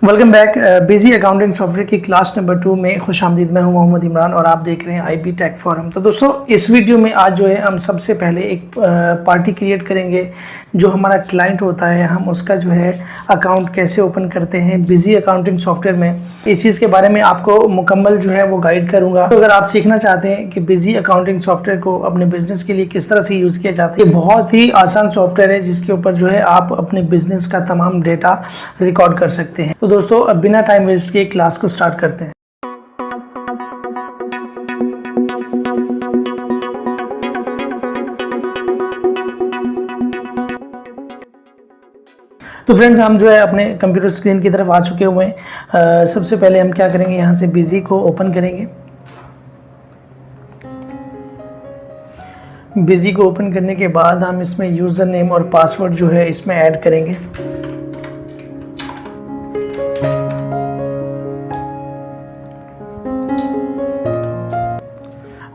Welcome back. Busy accounting software की class number 2 में खुशामदीद। मैं हूं मोहम्मद इमरान और आप देख रहे हैं आईबी टेक फोरम। तो दोस्तों, इस वीडियो में आज जो है हम सबसे पहले एक पार्टी क्रिएट करेंगे। जो हमारा क्लाइंट होता है हम उसका जो है अकाउंट कैसे ओपन करते हैं बिजी अकाउंटिंग सॉफ्टवेयर में, इस चीज़ के बारे में आपको मुकम्मल जो है वो गाइड करूंगा। तो अगर आप सीखना चाहते हैं कि बिजी अकाउंटिंग सॉफ्टवेयर को अपने बिजनेस के लिए किस तरह से यूज़ किया जाता है, ये बहुत ही आसान सॉफ्टवेयर है जिसके ऊपर जो है आप अपने बिजनेस का तमाम डेटा रिकॉर्ड कर सकते हैं। तो दोस्तों, अब बिना टाइम वेस्ट किए क्लास को स्टार्ट करते हैं। तो फ्रेंड्स, हम जो है अपने कंप्यूटर स्क्रीन की तरफ आ चुके हुए हैं। सबसे पहले हम क्या करेंगे, यहाँ से बिजी को ओपन करेंगे। बिजी को ओपन करने के बाद हम इसमें यूज़र नेम और पासवर्ड जो है इसमें ऐड करेंगे।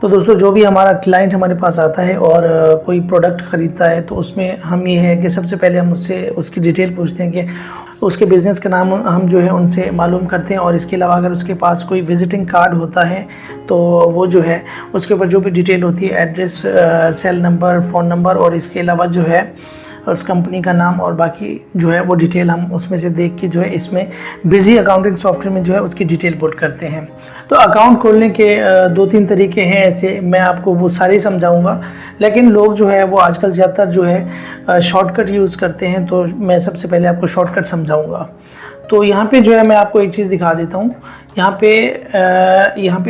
तो दोस्तों, जो भी हमारा क्लाइंट हमारे पास आता है और कोई प्रोडक्ट ख़रीदता है तो उसमें हम ये है कि सबसे पहले हम उससे उसकी डिटेल पूछते हैं कि उसके बिज़नेस का नाम हम जो है उनसे मालूम करते हैं। और इसके अलावा अगर उसके पास कोई विज़िटिंग कार्ड होता है तो वो जो है उसके ऊपर जो भी डिटेल होती है, address, cell number, phone number और इसके अलावा जो है उस कंपनी का नाम और बाकी जो है वो डिटेल हम उसमें से देख के जो है इसमें बिजी अकाउंटिंग सॉफ्टवेयर में जो है उसकी डिटेल पुट करते हैं। तो अकाउंट खोलने के 2-3 तरीके हैं ऐसे, मैं आपको वो सारे समझाऊंगा। लेकिन लोग जो है वो आजकल ज़्यादातर जो है शॉर्टकट यूज़ करते हैं, तो मैं सबसे पहले आपको शॉर्टकट समझाऊँगा। तो यहाँ पे जो है मैं आपको एक चीज़ दिखा देता हूँ। यहाँ पे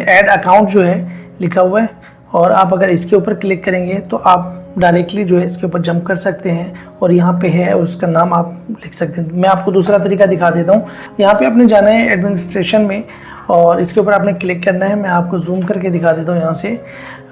ऐड अकाउंट जो है लिखा हुआ है और आप अगर इसके ऊपर क्लिक करेंगे तो आप डायरेक्टली जो है इसके ऊपर जंप कर सकते हैं और यहाँ पे है उसका नाम आप लिख सकते हैं। मैं आपको दूसरा तरीका दिखा देता हूँ। यहाँ पे आपने जाना है एडमिनिस्ट्रेशन में और इसके ऊपर आपने क्लिक करना है। मैं आपको जूम करके दिखा देता हूँ यहाँ से।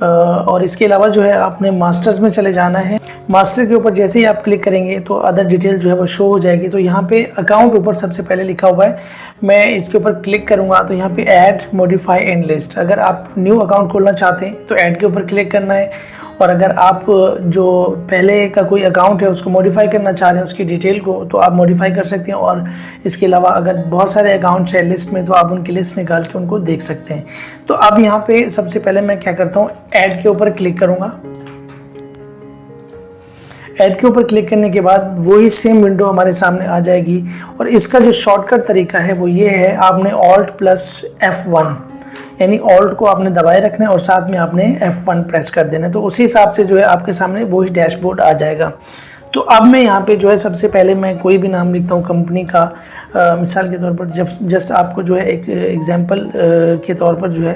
और इसके अलावा जो है आपने मास्टर्स में चले जाना है। मास्टर के ऊपर जैसे ही आप क्लिक करेंगे तो अदर डिटेल जो है वो शो हो जाएगी। तो यहाँ पे अकाउंट ऊपर सबसे पहले लिखा हुआ है, मैं इसके ऊपर क्लिक करूँगा तो यहाँ पे ऐड, मॉडिफाई एंड लिस्ट। अगर आप न्यू अकाउंट खोलना चाहते हैं तो ऐड के ऊपर क्लिक करना है। और अगर आप जो पहले का कोई अकाउंट है उसको मॉडिफाई करना चाह रहे हैं उसकी डिटेल को, तो आप मॉडिफाई कर सकते हैं। और इसके अलावा अगर बहुत सारे अकाउंट्स हैं लिस्ट में तो आप उनकी लिस्ट निकाल के उनको देख सकते हैं। तो अब यहाँ पे सबसे पहले मैं क्या करता हूँ, ऐड के ऊपर क्लिक करूँगा। ऐड के ऊपर क्लिक करने के बाद वही सेम विंडो हमारे सामने आ जाएगी। और इसका जो शॉर्टकट तरीका है वो ये है, आपने Alt+F1 यानी ऑल्ट को आपने दबाए रखना है और साथ में आपने F1 प्रेस कर देना है। तो उसी हिसाब से जो है आपके सामने वही डैशबोर्ड आ जाएगा। तो अब मैं यहाँ पे जो है सबसे पहले मैं कोई भी नाम लिखता हूँ कंपनी का। मिसाल के तौर पर जब जस्ट आपको जो है एक एग्जांपल के तौर पर जो है,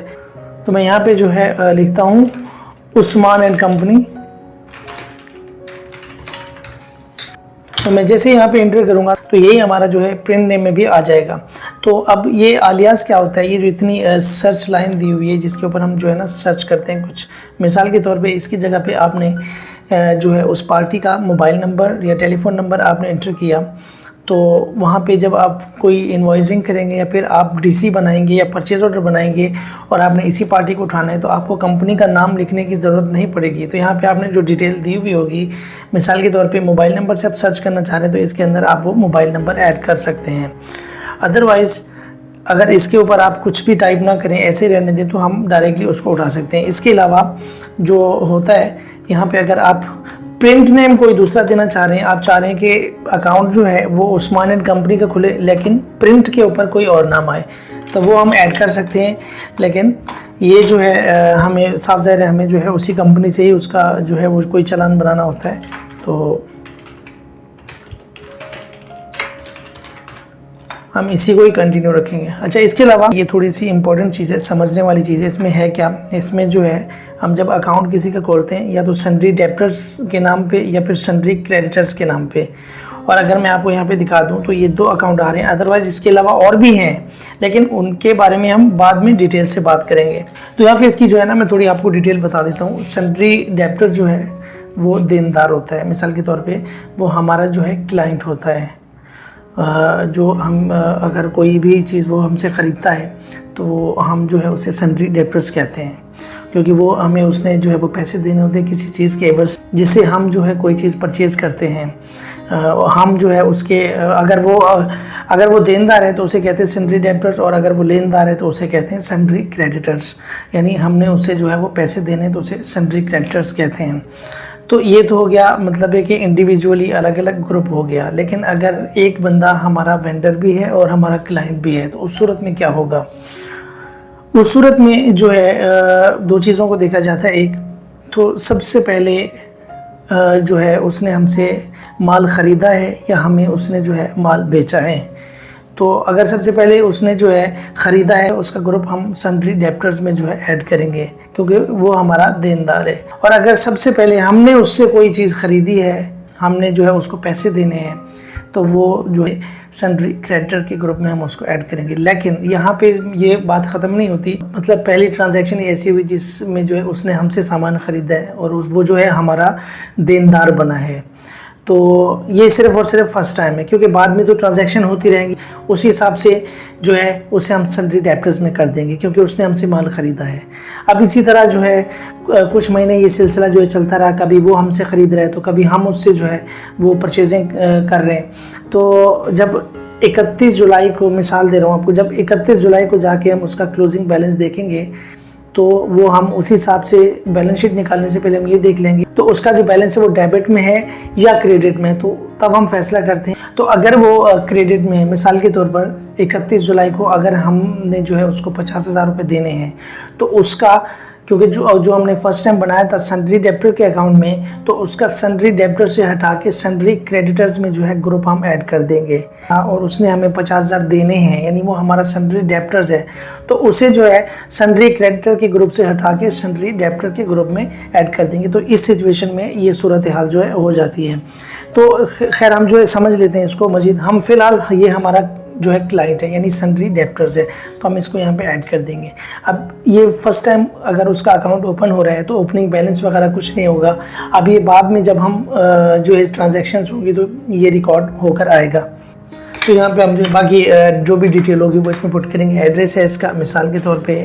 तो मैं यहाँ पे जो है लिखता हूँ उस्मान एंड कंपनी। तो मैं जैसे यहाँ पे एंटर करूँगा तो यही हमारा जो है प्रिंट नेम में भी आ जाएगा। तो अब ये आलियास क्या होता है, ये जो इतनी सर्च लाइन दी हुई है जिसके ऊपर हम जो है ना सर्च करते हैं कुछ, मिसाल के तौर पे इसकी जगह पे आपने जो है उस पार्टी का मोबाइल नंबर या टेलीफोन नंबर आपने एंटर किया। तो वहाँ पे जब आप कोई इन्वॉइसिंग करेंगे या फिर आप डीसी बनाएंगे या परचेज ऑर्डर बनाएंगे और आपने इसी पार्टी को उठाना है तो आपको कंपनी का नाम लिखने की ज़रूरत नहीं पड़ेगी। तो यहाँ पे आपने जो डिटेल दी हुई होगी, मिसाल के तौर पे मोबाइल नंबर से आप सर्च करना चाह रहे हैं तो इसके अंदर आप वो मोबाइल नंबर ऐड कर सकते हैं। अदरवाइज़ अगर इसके ऊपर आप कुछ भी टाइप ना करें, ऐसे रहने दें, तो हम डायरेक्टली उसको उठा सकते हैं। इसके अलावा जो होता है यहाँ पे, अगर आप प्रिंट नेम कोई दूसरा देना चाह रहे हैं, आप चाह रहे हैं कि अकाउंट जो है वो उस्मान एंड कंपनी का खुले लेकिन प्रिंट के ऊपर कोई और नाम आए, तो वो हम ऐड कर सकते हैं। लेकिन ये जो है हमें साफ ज़ाहिर है हमें जो है उसी कंपनी से ही उसका जो है वो कोई चालान बनाना होता है। तो हम इसी को ही कंटिन्यू रखेंगे। अच्छा, इसके अलावा ये थोड़ी सी इंपॉर्टेंट चीज़ें, समझने वाली चीज़ें इसमें है क्या, इसमें जो है हम जब अकाउंट किसी का खोलते हैं या तो सन्ड्री डेब्टर्स के नाम पे या फिर सन्ड्री क्रेडिटर्स के नाम पे, और अगर मैं आपको यहाँ पे दिखा दूँ तो ये 2 अकाउंट आ रहे हैं। अदरवाइज़ इसके अलावा और भी हैं लेकिन उनके बारे में हम बाद में डिटेल से बात करेंगे। तो यहाँ पे इसकी जो है ना मैं थोड़ी आपको डिटेल बता देता हूँ। सन्ड्री डेब्टर जो है वो देनदार होता है, मिसाल के तौर पर वो हमारा जो है क्लाइंट होता है। जो हम अगर कोई भी चीज़ वो हमसे ख़रीदता है तो हम जो है उसे सन्ड्री डेब्टर्स कहते हैं, क्योंकि वो हमें उसने जो है वो पैसे देने होते हैं किसी चीज़ के एवज जिससे हम जो है कोई चीज़ परचेज़ करते हैं। हम जो है उसके अगर वो देनदार है तो उसे कहते हैं सन्ड्री डेब्टर्स, और अगर वो लेनदार है तो उसे कहते हैं सन्ड्री क्रेडिटर्स। यानी हमने उसे जो है वो पैसे देने तो उसे सन्ड्री क्रेडिटर्स कहते हैं। तो ये तो हो गया, मतलब है कि इंडिविजुअली अलग अलग ग्रुप हो गया। लेकिन अगर एक बंदा हमारा वेंडर भी है और हमारा क्लाइंट भी है तो उस सूरत में क्या होगा? उस सूरत में जो है दो चीज़ों को देखा जाता है। एक तो सबसे पहले जो है उसने हमसे माल ख़रीदा है या हमें उसने जो है माल बेचा है। तो अगर सबसे पहले उसने जो है ख़रीदा है उसका ग्रुप हम सन्ड्री डेब्टर्स में जो है ऐड करेंगे, क्योंकि वो हमारा देनदार है। और अगर सबसे पहले हमने उससे कोई चीज़ ख़रीदी है, हमने जो है उसको पैसे देने हैं, तो वो जो है सन्ड्री क्रेडिटर के ग्रुप में हम उसको ऐड करेंगे। लेकिन यहाँ पे ये बात ख़त्म नहीं होती। मतलब पहली ट्रांजैक्शन ऐसी हुई जिसमें जो है उसने हमसे सामान ख़रीदा है और वो जो है हमारा देनदार बना है। तो ये सिर्फ़ और सिर्फ फर्स्ट टाइम है, क्योंकि बाद में तो ट्रांजैक्शन होती रहेंगी। उसी हिसाब से जो है उसे हम सन्ड्री डेब्टर्स में कर देंगे, क्योंकि उसने हमसे माल ख़रीदा है। अब इसी तरह जो है कुछ महीने ये सिलसिला जो है चलता रहा। कभी वो हमसे ख़रीद रहे तो कभी हम उससे जो है वो परचेजिंग कर रहे हैं। तो जब 31 जुलाई को, मिसाल दे रहा हूँ आपको, जब 31 जुलाई को जाके हम उसका क्लोजिंग बैलेंस देखेंगे तो वो हम उसी हिसाब से बैलेंस शीट निकालने से पहले हम ये देख लेंगे तो उसका जो बैलेंस है वो डेबिट में है या क्रेडिट में है, तो तब हम फैसला करते हैं। तो अगर वो क्रेडिट में है, मिसाल के तौर पर 31 जुलाई को अगर हमने जो है उसको 50,000 रुपये देने हैं, तो उसका, क्योंकि जो हमने फर्स्ट टाइम बनाया था सन्ड्री डेब्टर के अकाउंट में, तो उसका सन्ड्री डेब्टर से हटा के सन्ड्री क्रेडिटर्स में जो है ग्रुप हम ऐड कर देंगे। और उसने हमें 50,000 देने हैं, यानी वो हमारा सन्ड्री डेब्टर्स है, तो उसे जो है सन्ड्री क्रेडिटर के ग्रुप से हटा के सन्ड्री डेब्टर के ग्रुप में ऐड कर देंगे। तो इस सिचुएशन में ये सूरत हाल जो है हो जाती है। तो खैर हम जो है समझ लेते हैं इसको मज़ीद। हम फ़िलहाल ये हमारा जो है क्लाइंट है, यानी सन्ड्री डेब्टर्स है, तो हम इसको यहाँ पे ऐड कर देंगे। अब ये फर्स्ट टाइम अगर उसका अकाउंट ओपन हो रहा है तो ओपनिंग बैलेंस वगैरह कुछ नहीं होगा। अब ये बाद में जब हम जो है ट्रांजैक्शंस होंगी तो ये रिकॉर्ड होकर आएगा। तो यहाँ पे हम जो बाकी जो भी डिटेल होगी वो इसमें पुट करेंगे। एड्रेस है इसका, मिसाल के तौर पे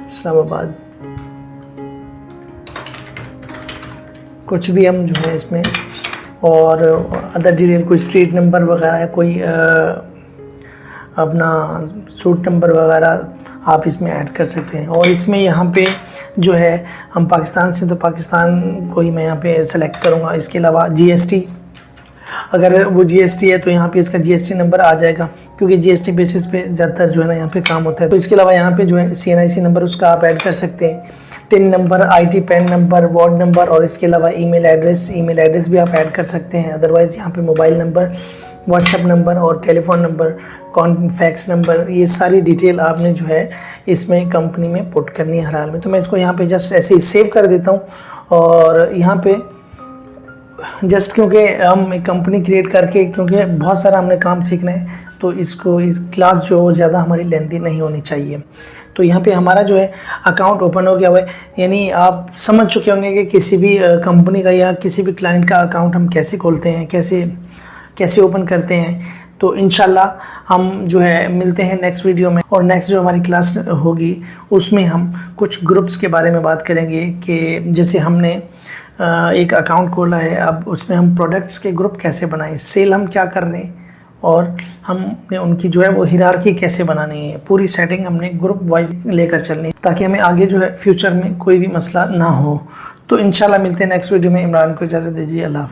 इस्लामाबाद, कुछ भी हम जो है इसमें, और अदर डिटेल कोई स्ट्रीट नंबर वगैरह है, कोई अपना सूट नंबर वगैरह आप इसमें ऐड कर सकते हैं। और इसमें यहाँ पे जो है हम पाकिस्तान से, तो पाकिस्तान को ही मैं यहाँ पे सेलेक्ट करूँगा। इसके अलावा जीएसटी, अगर वो जीएसटी है तो यहाँ पे इसका जीएसटी नंबर आ जाएगा, क्योंकि जीएसटी बेसिस पे ज़्यादातर जो है ना यहाँ पे काम होता है। तो इसके अलावा यहाँ पे जो है CNIC नंबर उसका आप ऐड कर सकते हैं, tin number, IT pan number, ward number, और इसके अलावा ईमेल एड्रेस भी आप ऐड कर सकते हैं। अदरवाइज़ यहाँ पे मोबाइल नंबर, व्हाट्सएप नंबर और टेलीफोन नंबर, फैक्स नंबर, ये सारी डिटेल आपने जो है इसमें कंपनी में पुट करनी है हर हाल में। तो मैं इसको यहाँ पे जस्ट ऐसे ही सेव कर देता हूँ। और यहाँ पे जस्ट क्योंकि हम एक कंपनी क्रिएट करके, क्योंकि बहुत सारा हमने काम सीखना है, तो इसको इस क्लास जो है ज़्यादा हमारी लेंथी नहीं होनी चाहिए। तो यहाँ पे हमारा जो है अकाउंट ओपन हो गया हुआ है। यानी आप समझ चुके होंगे कि किसी भी कंपनी का या किसी भी क्लाइंट का अकाउंट हम कैसे खोलते हैं, कैसे ओपन करते हैं। तो इंशाल्लाह हम जो है मिलते हैं नेक्स्ट वीडियो में, और नेक्स्ट जो हमारी क्लास होगी उसमें हम कुछ ग्रुप्स के बारे में बात करेंगे कि जैसे हमने एक अकाउंट खोला है, अब उसमें हम प्रोडक्ट्स के ग्रुप कैसे बनाएं, सेल हम क्या कर रहे हैं, और हमने उनकी जो है वो हिरार्की कैसे बनानी है। पूरी सेटिंग हमने ग्रुप वाइज लेकर चलनी है, ताकि हमें आगे जो है फ्यूचर में कोई भी मसला ना हो। तो इंशाल्लाह मिलते हैं नेक्स्ट वीडियो में। इमरान को इजाज़त दीजिए। अल्लाह।